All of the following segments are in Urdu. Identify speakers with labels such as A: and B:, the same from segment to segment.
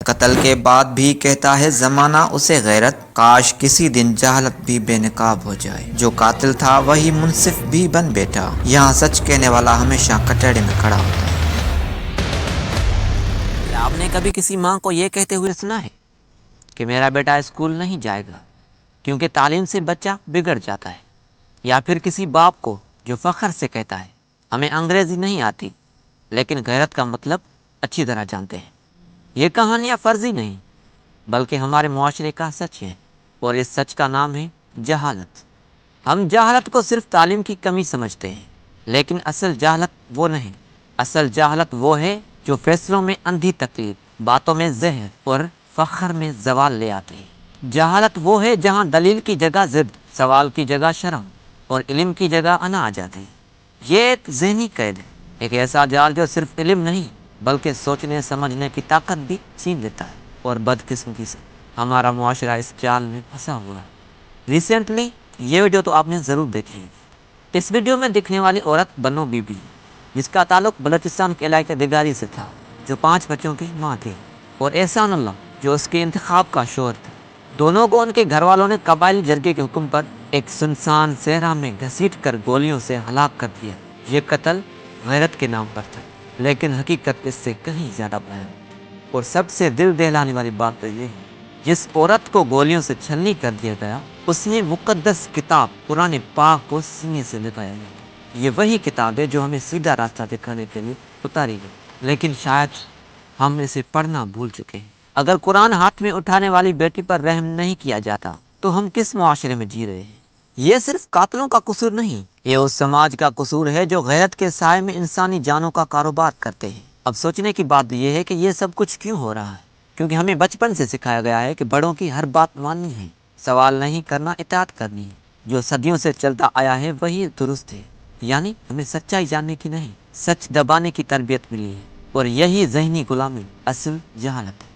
A: قتل کے بعد بھی کہتا ہے زمانہ اسے غیرت، کاش کسی دن جہالت بھی بے نقاب ہو جائے، جو قاتل تھا وہی منصف بھی بن بیٹھا، یہاں سچ کہنے والا ہمیشہ کٹڑے میں کھڑا ہوتا ہے۔
B: کیا آپ نے کبھی کسی ماں کو یہ کہتے ہوئے سنا ہے کہ میرا بیٹا اسکول نہیں جائے گا کیونکہ تعلیم سے بچہ بگڑ جاتا ہے؟ یا پھر کسی باپ کو جو فخر سے کہتا ہے ہمیں انگریزی نہیں آتی لیکن غیرت کا مطلب اچھی طرح جانتے ہیں؟ یہ کہانیاں فرضی نہیں بلکہ ہمارے معاشرے کا سچ ہے، اور اس سچ کا نام ہے جہالت۔ ہم جہالت کو صرف تعلیم کی کمی سمجھتے ہیں، لیکن اصل جہالت وہ نہیں۔ اصل جہالت وہ ہے جو فیصلوں میں اندھی تقلید، باتوں میں زہر اور فخر میں زوال لے آتی ہے۔ جہالت وہ ہے جہاں دلیل کی جگہ ضد، سوال کی جگہ شرم اور علم کی جگہ انا آ جاتی ہے۔ یہ ایک ذہنی قید ہے، ایک ایسا جال جو صرف علم نہیں بلکہ سوچنے سمجھنے کی طاقت بھی چھین لیتا ہے، اور بدقسمتی سے ہمارا معاشرہ اس جال میں پھنسا ہوا ہے۔ ریسنٹلی یہ ویڈیو تو آپ نے ضرور دیکھی ہے۔ اس ویڈیو میں دکھنے والی عورت بنو بی بی، جس کا تعلق بلوچستان کے علاقے دگاری سے تھا، جو 5 بچوں کی ماں تھی، اور احسان اللہ جو اس کے انتخاب کا شوہر تھا، دونوں کو ان کے گھر والوں نے قبائلی جرگے کے حکم پر ایک سنسان صحرا میں گھسیٹ کر گولیوں سے ہلاک کر دیا۔ یہ قتل غیرت کے نام پر تھا، لیکن حقیقت اس سے کہیں زیادہ بھیانک اور سب سے دل دہلانے والی بات تو یہ ہے، جس عورت کو گولیوں سے چھلنی کر دیا گیا، اس نے مقدس کتاب قرآن پاک کو سینے سے لگایا گیا۔ یہ وہی کتاب ہے جو ہمیں سیدھا راستہ دکھانے کے لیے اتاری گئی، لیکن شاید ہم اسے پڑھنا بھول چکے ہیں۔ اگر قرآن ہاتھ میں اٹھانے والی بیٹی پر رحم نہیں کیا جاتا تو ہم کس معاشرے میں جی رہے ہیں؟ یہ صرف قاتلوں کا قصور نہیں، یہ اس سماج کا قصور ہے جو غیرت کے سائے میں انسانی جانوں کا کاروبار کرتے ہیں۔ اب سوچنے کی بات یہ ہے کہ یہ سب کچھ کیوں ہو رہا ہے؟ کیونکہ ہمیں بچپن سے سکھایا گیا ہے کہ بڑوں کی ہر بات ماننی ہے، سوال نہیں کرنا، اطاعت کرنی ہے۔ جو صدیوں سے چلتا آیا ہے وہی درست ہے، یعنی ہمیں سچائی جاننے کی نہیں، سچ دبانے کی تربیت ملی ہے، اور یہی ذہنی غلامی اصل جہالت ہے۔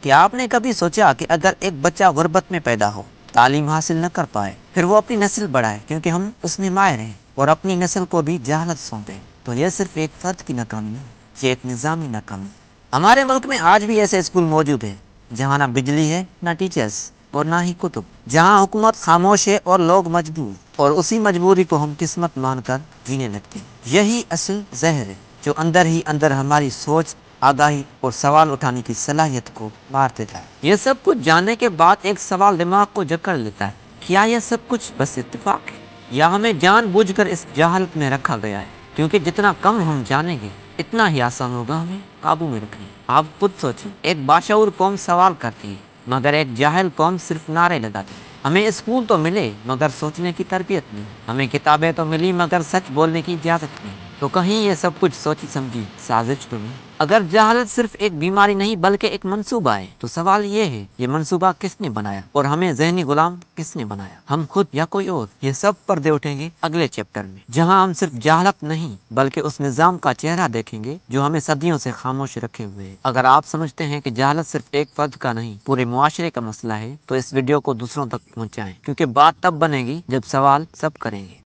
B: کیا آپ نے کبھی سوچا کہ اگر ایک بچہ غربت میں پیدا ہو، تعلیم حاصل نہ کر پائے، پھر وہ اپنی نسل بڑھائے کیونکہ ہم اس میں ماہر ہیں، اور اپنی نسل کو بھی جہالت سونپے، تو یہ صرف ایک فرد کی ناکامی نہیں، یہ ایک نظامی ناکامی۔ ہمارے ملک میں آج بھی ایسے اسکول موجود ہیں جہاں نہ بجلی ہے، نہ ٹیچرز، اور نہ ہی کتب، جہاں حکومت خاموش ہے اور لوگ مجبور، اور اسی مجبوری کو ہم قسمت مان کر جینے لگتے ہیں۔ یہی اصل زہر ہے جو اندر ہی اندر ہماری سوچ، آگاہی اور سوال اٹھانے کی صلاحیت کو مار دیتا ہے۔ یہ سب کچھ جاننے کے بعد ایک سوال دماغ کو جکڑ لیتا ہے، کیا یہ سب کچھ بس اتفاق ہے، یا ہمیں جان بوجھ کر اس جہالت میں رکھا گیا ہے؟ کیونکہ جتنا کم ہم جانیں گے اتنا ہی آسان ہوگا ہمیں قابو میں رکھنا۔ آپ خود سوچیں، ایک باشعور قوم سوال کرتی ہے مگر ایک جاہل قوم صرف نعرے لگاتی ہے۔ ہمیں اسکول تو ملے مگر سوچنے کی تربیت نہیں، ہمیں کتابیں تو ملی مگر سچ بولنے کی اجازت نہیں۔ تو کہیں یہ سب کچھ سوچی سمجھی سازش تو نہیں؟ اگر جہالت صرف ایک بیماری نہیں بلکہ ایک منصوبہ ہے تو سوال یہ ہے، یہ منصوبہ کس نے بنایا، اور ہمیں ذہنی غلام کس نے بنایا، ہم خود یا کوئی اور؟ یہ سب پردے اٹھیں گے اگلے چیپٹر میں، جہاں ہم صرف جہالت نہیں بلکہ اس نظام کا چہرہ دیکھیں گے جو ہمیں صدیوں سے خاموش رکھے ہوئے ہے۔ اگر آپ سمجھتے ہیں کہ جہالت صرف ایک فرد کا نہیں پورے معاشرے کا مسئلہ ہے تو اس ویڈیو کو دوسروں تک پہنچائیں، کیونکہ بات تب بنے گی جب سوال سب کریں گے۔